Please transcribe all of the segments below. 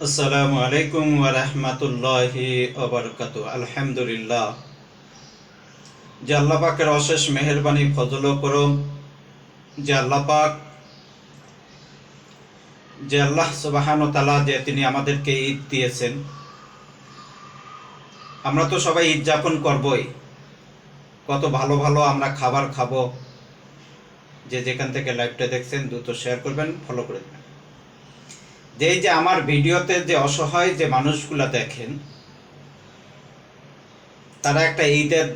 আসসালামু আলাইকুম ওয়া রাহমাতুল্লাহি ওয়া বারাকাতুহু। আলহামদুলিল্লাহ, যে আল্লাহ পাকের অশেষ মেহেরবানি, ফজল ও করম, যে আল্লাহ পাক, যে আল্লাহ সুবহান ওয়া তাআলা, যে তিনি আমাদেরকে ঈদ দিয়েছেন। আমরা তো সবাই ঈদ যাপন করবই, কত ভালো ভালো আমরা খাবার খাবো। যে যেখান থেকে লাইভটা দেখছেন দ্রুত শেয়ার করবেন, ফলো করে দেবেন। যে এই যে আমার ভিডিওতে যে অসহায় যে মানুষগুলা দেখেন, তারা একটা ঈদের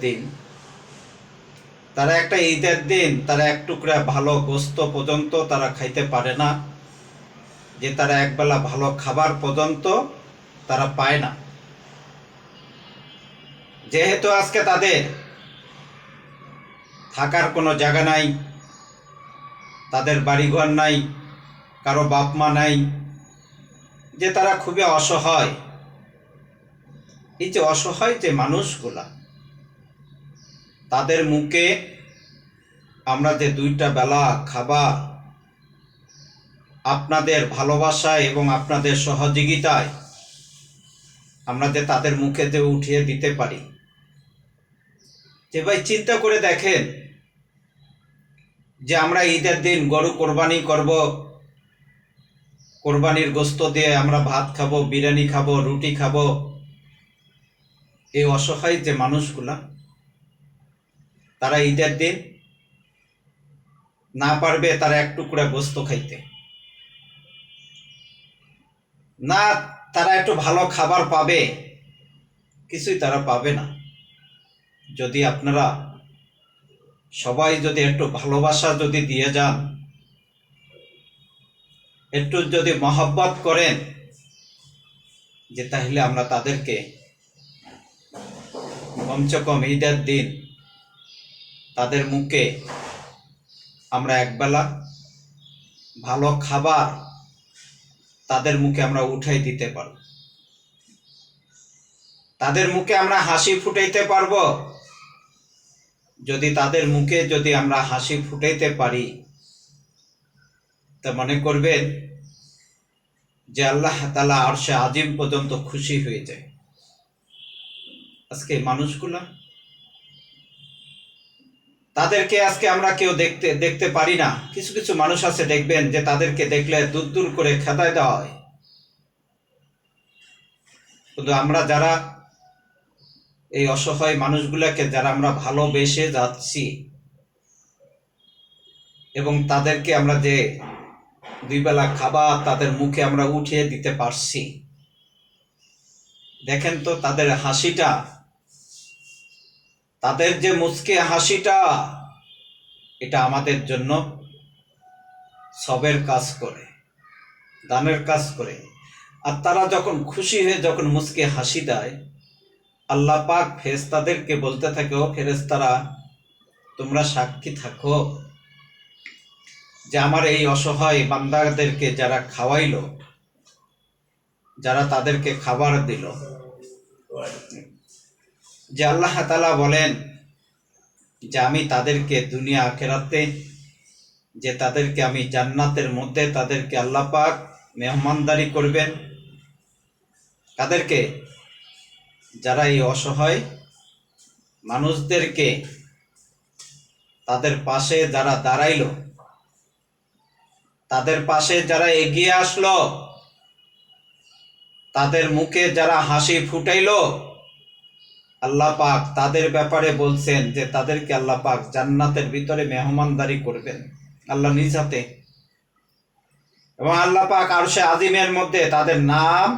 দিন তারা এক টুকরা ভালো গোস্ত পর্যন্ত তারা খাইতে পারে না, যে তারা একবেলা ভালো খাবার পর্যন্ত তারা পায় না। যেহেতু আজকে তাদের থাকার কোনো জায়গা নাই, তাদের বাড়িঘর নাই, কারো বাপ মা নাই, যে তারা খুবই অসহায়। এই যে অসহায় যে মানুষগুলা, তাদের মুখে আমরা যে দুইটা বেলা খাবার আপনাদের ভালোবাসায় এবং আপনাদের সহযোগিতায় আমরা যে তাদের মুখে যে উঠিয়ে দিতে পারি। যে ভাই চিন্তা করে দেখেন, যে আমরা ঈদের দিন গরু কোরবানি করব, কোরবানির গোস্ত দিয়ে আমরা ভাত খাবো, বিরিয়ানি খাবো, রুটি খাবো। এই অসহায় যে মানুষগুলা, তারা ঈদের দিন না পারবে তারা এক টুকরা গোস্ত খাইতে, না তারা একটু ভালো খাবার পাবে, কিছুই তারা পাবে না। যদি আপনারা সবাই যদি একটু ভালোবাসা যদি দিয়ে যান, একটু যদি মহব্বত করেন, যে তাহলে আমরা তাদেরকে কমসে কম ঈদের দিন তাদের মুখে আমরা একবেলা ভালো খাবার তাদের মুখে আমরা উঠাই দিতে পারব, তাদের মুখে আমরা হাসি ফুটাইতে পারবো। যদি তাদের মুখে যদি আমরা হাসি ফুটাইতে পারি, তা মনে করবেন যে আল্লাহ তাআলা আরশে আজিম পর্যন্ত খুশি হয়ে যায়। আজকে মানুষগুলা, তাদেরকে আজকে আমরা কেউ দেখতে পারি না। কিছু কিছু মানুষ আছে, দেখবেন যে তাদেরকে দেখলে দূর দূর করে খেদায় দেওয়া হয়। কিন্তু আমরা যারা এই অসহায় মানুষগুলাকে যারা আমরা ভালোবেসে যাচ্ছি, এবং তাদেরকে আমরা যে দুই বেলা খাবার তাদের মুখে আমরা উঠিয়ে দিতে পারছি, দেখেন তো তাদের হাসিটা, তাদের যে মুচকে হাসিটা, এটা আমাদের জন্য সবের কাজ করে, দানের কাজ করে। আর তারা যখন খুশি হয়ে যখন মুচকে হাসি দেয়, আল্লাহ পাক ফেরেশতাদেরকে বলতে থাকে, ও ফেরেশতারা, তোমরা সাক্ষী থাকো যে আমার এই অসহায় বান্দাদেরকে যারা খাওয়াইলো, যারা তাদেরকে খাবার দিল, যে আল্লাহ তাআলা বলেন যে আমি তাদেরকে দুনিয়া আখিরাতে, যে তাদেরকে আমি জান্নাতের মধ্যে তাদেরকে আল্লাহ পাক মেহমানদারি করবেন। তাদেরকে, যারা এই অসহায় মানুষদেরকে তাদের পাশে যারা দাঁড়াইলো, তাদের পাশে যারা এগিয়ে আসলো, তাদের মুখে যারা হাসি ফুটাইলো, আল্লাহ পাক তাদের ব্যাপারে বলছেন যে তাদেরকে আল্লাহ পাক জান্নাতের ভিতরে মেহমানদারি করবেন আল্লাহ নিজ হাতে। এবং আল্লাহ পাক আরশে আজিমের মধ্যে তাদের নাম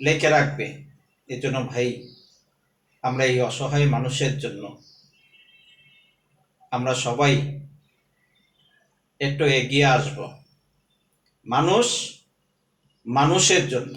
লিখে রাখবে। এই জন্য ভাই, আমরা এই অসহায় মানুষের জন্য আমরা সবাই একটু এগিয়ে আসব। মানুষ মানুষের জন্য।